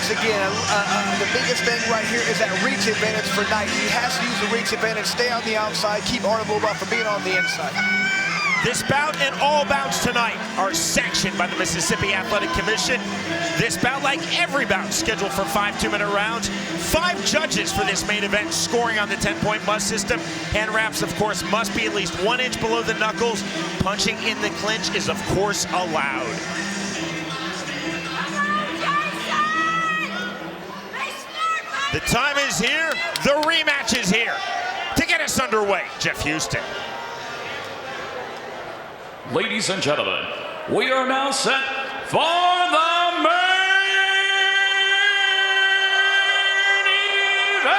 once again, the biggest thing right here is that reach advantage for Knight. He has to use the reach advantage, stay on the outside, keep Artem Lobov from being on the inside. This bout and all bouts tonight are sanctioned by the Mississippi Athletic Commission. This bout, like every bout, scheduled for 5 2-minute rounds. 5 judges for this main event, scoring on the 10-point must system. Hand wraps, of course, must be at least 1 inch below the knuckles. Punching in the clinch is, of course, allowed. The time is here. The rematch is here. To get us underway, Jeff Houston. Ladies and gentlemen, we are now set for the main event.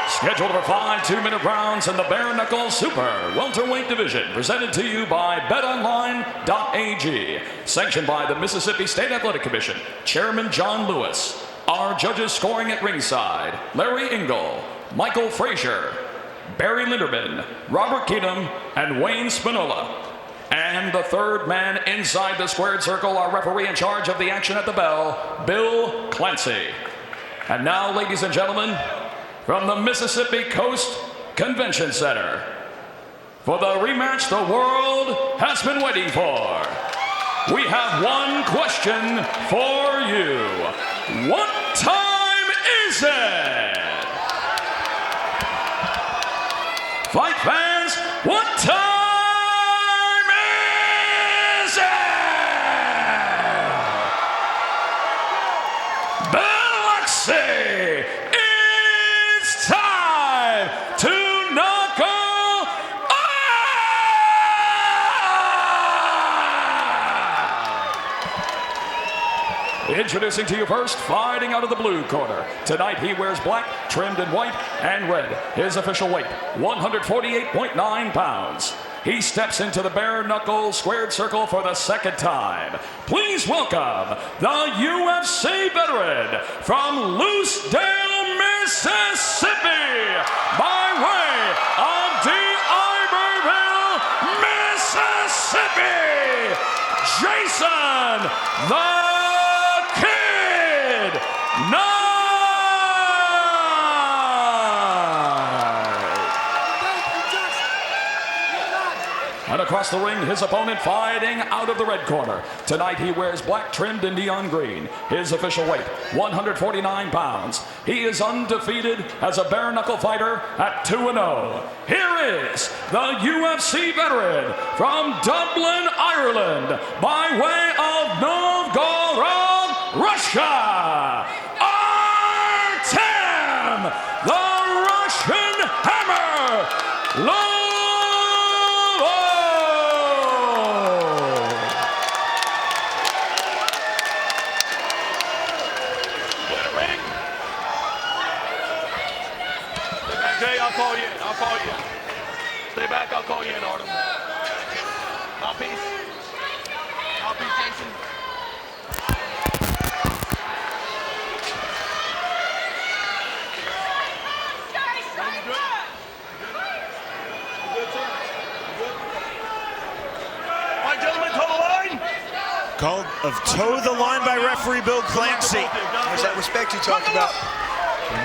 Scheduled for 5 2-minute rounds in the bare knuckle super welterweight division, presented to you by BetOnline.ag, sanctioned by the Mississippi State Athletic Commission, Chairman John Lewis. Our judges scoring at ringside: Larry Engel, Michael Frazier, Barry Linderman, Robert Keenum, and Wayne Spinola. And the third man inside the squared circle, our referee in charge of the action at the bell, Bill Clancy. And now, ladies and gentlemen, from the Mississippi Coast Convention Center, for the rematch the world has been waiting for, we have one question for you. What time is it? Fight fans, what time is it? Biloxi, it's time to knuckle up! Introducing to you first, fighting out of the blue corner. Tonight he wears black, trimmed in white and red. His official weight, 148.9 pounds. He steps into the bare knuckle squared circle for the second time. Please welcome the UFC veteran from Loosedale, Mississippi, by way of D'Iberville, Mississippi, Jason the Kid Knight. And across the ring, his opponent fighting out of the red corner. Tonight he wears black trimmed in neon green. His official weight, 149 pounds. He is undefeated as a bare knuckle fighter at 2-0. Here is the UFC veteran from Dublin, Ireland, by way of Novgorod, Russia, Artem the Russian Hammer Lobov. I'll call you in. I'll call you in. Stay back. I'll call you in, Artem. Mouthpiece. Mouthpiece, Jason. All right, gentlemen, toe the line. Called of toe the line by referee Bill Clancy. There's that respect you talked about.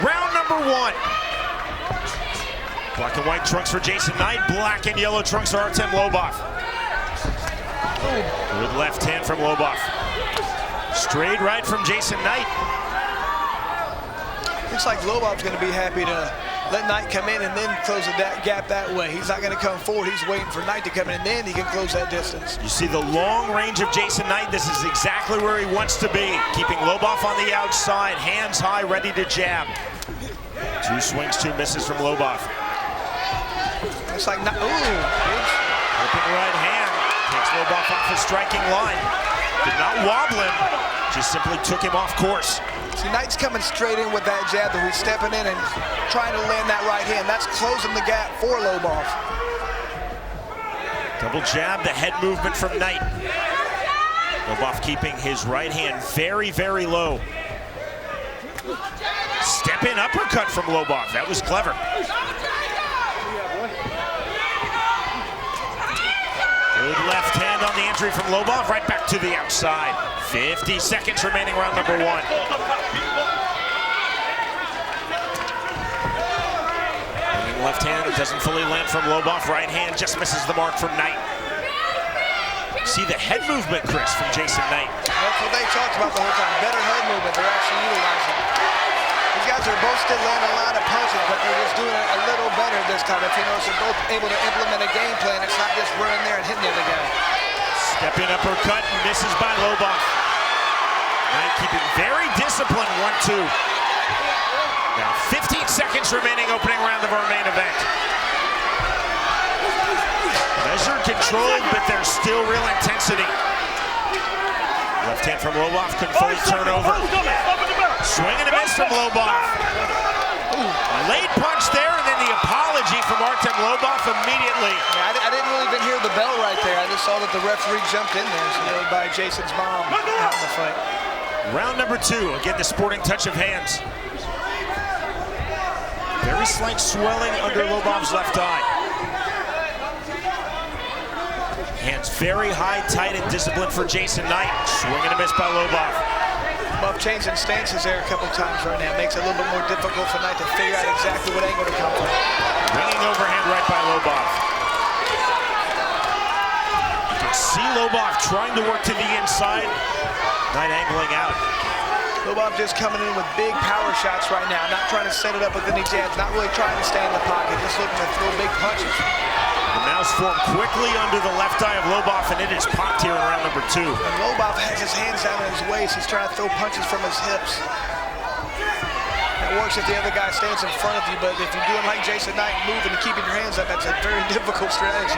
Round number 1. Black and white trunks for Jason Knight, black and yellow trunks for Artem Lobov. Good left hand from Lobov. Straight right from Jason Knight. Looks like Lobov's going to be happy to let Knight come in and then close the gap that way. He's not going to come forward. He's waiting for Knight to come in, and then he can close that distance. You see the long range of Jason Knight. This is exactly where he wants to be. Keeping Lobov on the outside, hands high, ready to jab. 2 swings, 2 misses from Lobov. It's like, ooh. Open right hand. Takes Lobov off his striking line. Did not wobble him. Just simply took him off course. See, Knight's coming straight in with that jab, that he's stepping in and trying to land that right hand. That's closing the gap for Lobov. Double jab, the head movement from Knight. Lobov keeping his right hand very, very low. Step in uppercut from Lobov. That was clever. Good left hand on the entry from Lobov, right back to the outside. 50 seconds remaining, round number 1. Left hand, it doesn't fully land from Lobov. Right hand just misses the mark from Knight. See the head movement, Chris, from Jason Knight. That's what they talked about the whole time. Better head movement. They're actually utilizing. These guys are both still landing a lot of punches, but they're just doing it a little better this time. If you notice, they're both able to implement a game plan. It's not just running there and hitting the other guy. Stepping uppercut and misses by Lobov. Knight keeping very disciplined, 1-2. Now 15 seconds remaining, opening round of our main event. Measured, controlled, but there's still real intensity. Left hand from Lobov, couldn't fully turn over. Swing and a miss from Lobov. Late punch there, and then the apology from Artem Lobov immediately. Yeah, I didn't really even hear the bell right there. I just saw that the referee jumped in there, so by Jason's mom out in the fight. Round number 2, again the sporting touch of hands. Very slight swelling under Lobov's left eye. Hands very high, tight, and disciplined for Jason Knight. Swing and a miss by Lobov. Lobov changing stances there a couple times right now. Makes it a little bit more difficult for Knight to figure out exactly what angle to come from. Ringing overhand right by Lobov. You can see Lobov trying to work to the inside. Knight angling out. Lobov just coming in with big power shots right now, not trying to set it up with any jabs, not really trying to stay in the pocket, just looking to throw big punches. The mouse formed quickly under the left eye of Lobov, and it is popped here in round number 2. And Lobov has his hands down in his waist. He's trying to throw punches from his hips. It works if the other guy stands in front of you, but if you're doing like Jason Knight, moving and keeping your hands up, that's a very difficult strategy.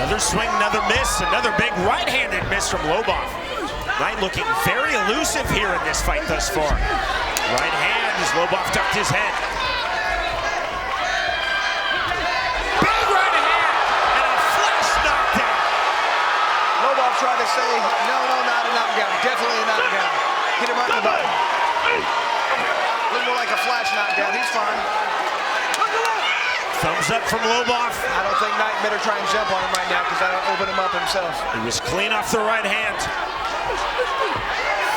Another swing, another miss, another big right-handed miss from Lobov. Knight looking very elusive here in this fight thus far. Right hand as Lobov ducked his head. Big right hand and a flash knockdown. Lobov tried to say, no, not a knockdown. Definitely a knockdown. Hit him right in the button. A little more like a flash knockdown. He's fine. Thumbs up from Lobov. I don't think Knight better try and jump on him right now because that'll open him up himself. He was clean off the right hand.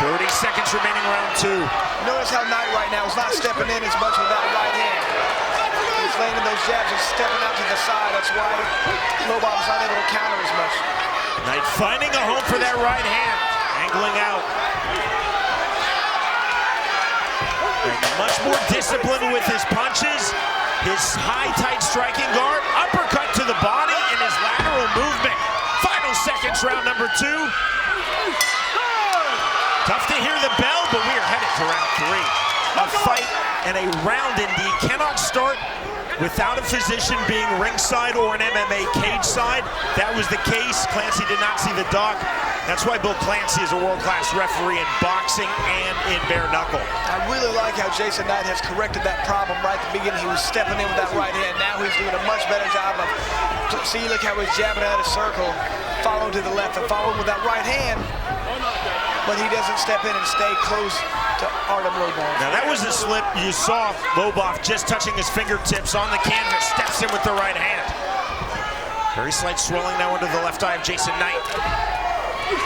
30 seconds remaining, round 2. Notice how Knight right now is not stepping in as much with that right hand. He's landing those jabs and stepping out to the side. That's why Lobov is not able to counter as much. Knight finding a home for that right hand. Angling out. And much more disciplined with his punches. His high, tight striking guard. Uppercut to the body and his lateral movement. Final seconds, round number 2. Tough to hear the bell, but we are headed to round 3. A fight and a round indeed cannot start without a physician being ringside or an MMA cage side. That was the case. Clancy did not see the doc. That's why Bill Clancy is a world-class referee in boxing and in bare knuckle. I really like how Jason Knight has corrected that problem right at the beginning. He was stepping in with that right hand. Now he's doing a much better job of, see, look how he's jabbing out of circle, following to the left and following with that right hand. But he doesn't step in and stay close to Artem Lobov. Now that was the slip. You saw Lobov just touching his fingertips on the canvas, steps in with the right hand. Very slight swelling now under the left eye of Jason Knight.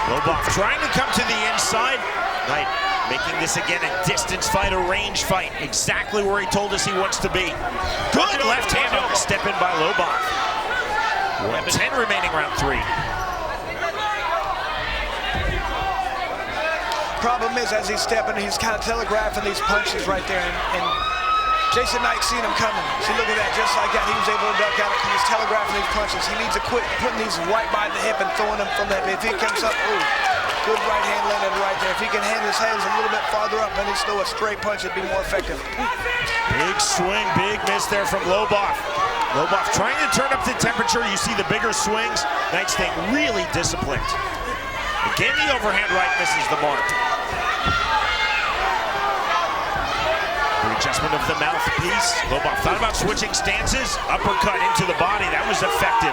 Lobov trying to come to the inside. Knight making this again a distance fight, a range fight. Exactly where he told us he wants to be. Good left hand on the step in by Lobov. 1:10 remaining, round 3. Problem is, as he's stepping, he's kind of telegraphing these punches right there, and Jason Knight seen him coming. See, look at that, just like that, he was able to duck out because he's telegraphing these punches. He needs to quit putting these right by the hip and throwing them from that. If he comes up, ooh, good right hand landed right there. If he can hand his hands a little bit farther up and he's throw a straight punch, it'd be more effective. Big swing, big miss there from Lobov. Lobov trying to turn up the temperature. You see the bigger swings. Knight staying really disciplined. Again, the overhand right misses the mark. Adjustment of the mouthpiece. Lobov thought about switching stances. Uppercut into the body. That was effective.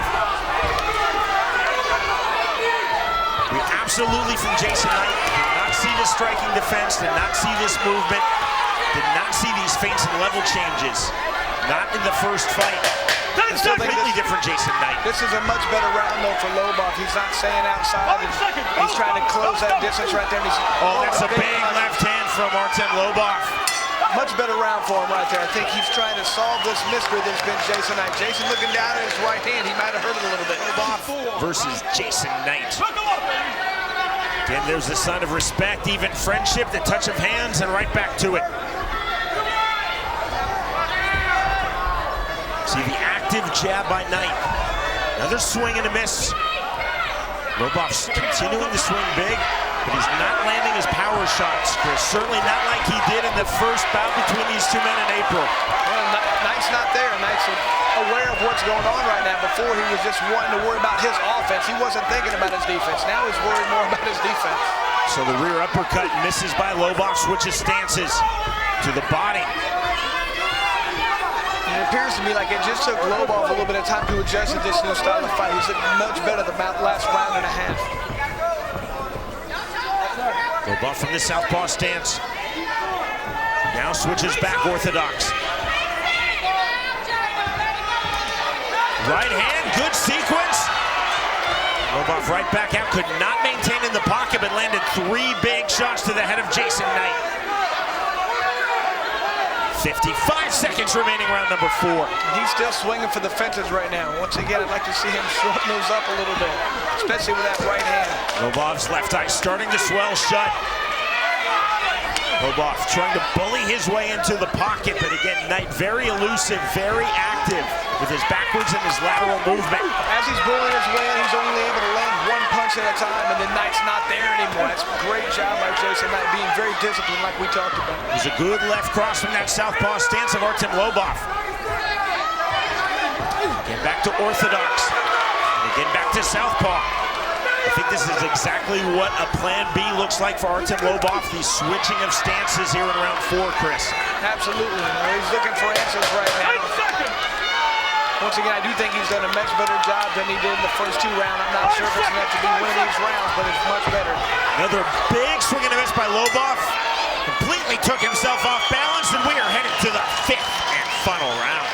We absolutely, from Jason Knight, did not see the striking defense, did not see this movement, did not see these feints and level changes. Not in the first fight. It's a completely different Jason Knight. This is a much better round, though, for Lobov. He's not staying outside. He's trying to close that distance right there. And that's a big left hand from Artem Lobov. Much better round for him right there. I think he's trying to solve this mystery that's been Jason Knight. Jason looking down at his right hand. He might have hurt it a little bit. Lobov versus Jason Knight. Again, there's a sign of respect, even friendship, the touch of hands, and right back to it. See the active jab by Knight. Another swing and a miss. Lobov's continuing to swing big, but he's not landing his power shots, Chris. Certainly not like he did in the first bout between these two men in April. Well, Knight's not there. Knight's aware of what's going on right now. Before, he was just wanting to worry about his offense. He wasn't thinking about his defense. Now he's worried more about his defense. So the rear uppercut misses by Lobov, switches stances to the body. It appears to me like it just took Lobov a little bit of time to adjust to this new style of fight. He's looking much better the last round and a half. Lobov from the southpaw stance. Now switches back orthodox. Right hand, good sequence. Lobov right back out, could not maintain in the pocket, but landed 3 big shots to the head of Jason Knight. 55 seconds remaining, round number 4. He's still swinging for the fences right now. Once again, I'd like to see him shorten those up a little bit, especially with that right hand. Lobov's left eye starting to swell shut. Lobov trying to bully his way into the pocket, but again, Knight very elusive, very active with his backwards and his lateral movement. As he's bullying his way in, he's only able to land 1 punch at a time, and then Knight's not there anymore. That's a great job by Jason Knight, being very disciplined like we talked about. It was a good left cross from that southpaw stance of Artem Lobov. Again back to orthodox, and again back to southpaw. I think this is exactly what a plan B looks like for Artem Lobov, the switching of stances here in round 4, Chris. Absolutely. He's looking for answers right now. Once again, I do think he's done a much better job than he did in the first 2 rounds. I'm not sure if it's enough to be winning these rounds, but it's much better. Another big swing and a miss by Lobov. Completely took himself off balance, and we are headed to the 5th and final round.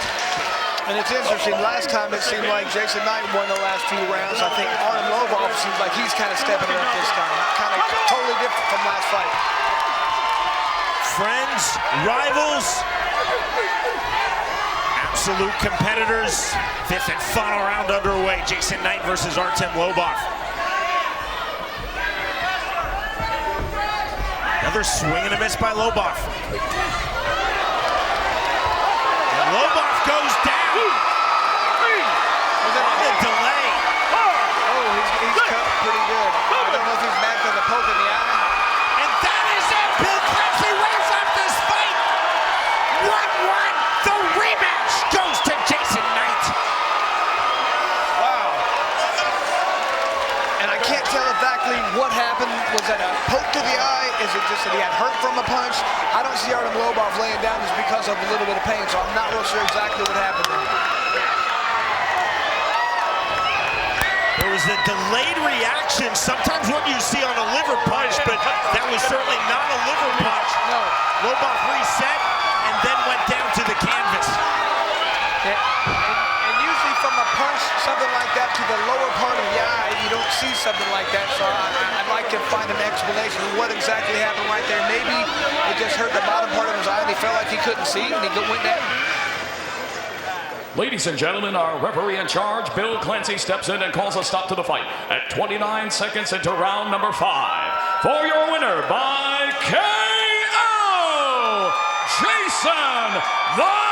And it's interesting, last time it seemed like Jason Knight won the last few rounds. I think Artem Lobov seems like he's kind of stepping it up this time. Kind of totally different from last fight. Friends, rivals, absolute competitors. 5th and final round underway. Jason Knight versus Artem Lobov. Another swing and a miss by Lobov. And Lobov goes down. On the delay. Oh, he's cut pretty good. I don't know if he's mad because of poke in the eye. And that is it. Bill Clancy wins up this fight. 1-1. The rematch goes to Jason Knight. Wow. And I can't tell exactly what happened. Was that a poke to the eye? Is it just that he had hurt from a punch? I don't see Artem Lobov laying down just because of a little bit of pain, so I'm not real sure exactly what happened there. There was a delayed reaction, sometimes what you see on a liver punch, but that was certainly not a liver punch. No. Lobov reset and then went down to the canvas. Yeah. And usually from a punch, something like that to the lower part of the eye, you don't see something like that, so I'd like to find an explanation of what exactly happened right there. Maybe it just hurt the bottom part of his eye and he felt like he couldn't see and he went down. Ladies and gentlemen, our referee in charge, Bill Clancy, steps in and calls a stop to the fight at 29 seconds into round number 5. For your winner by KO, Jason the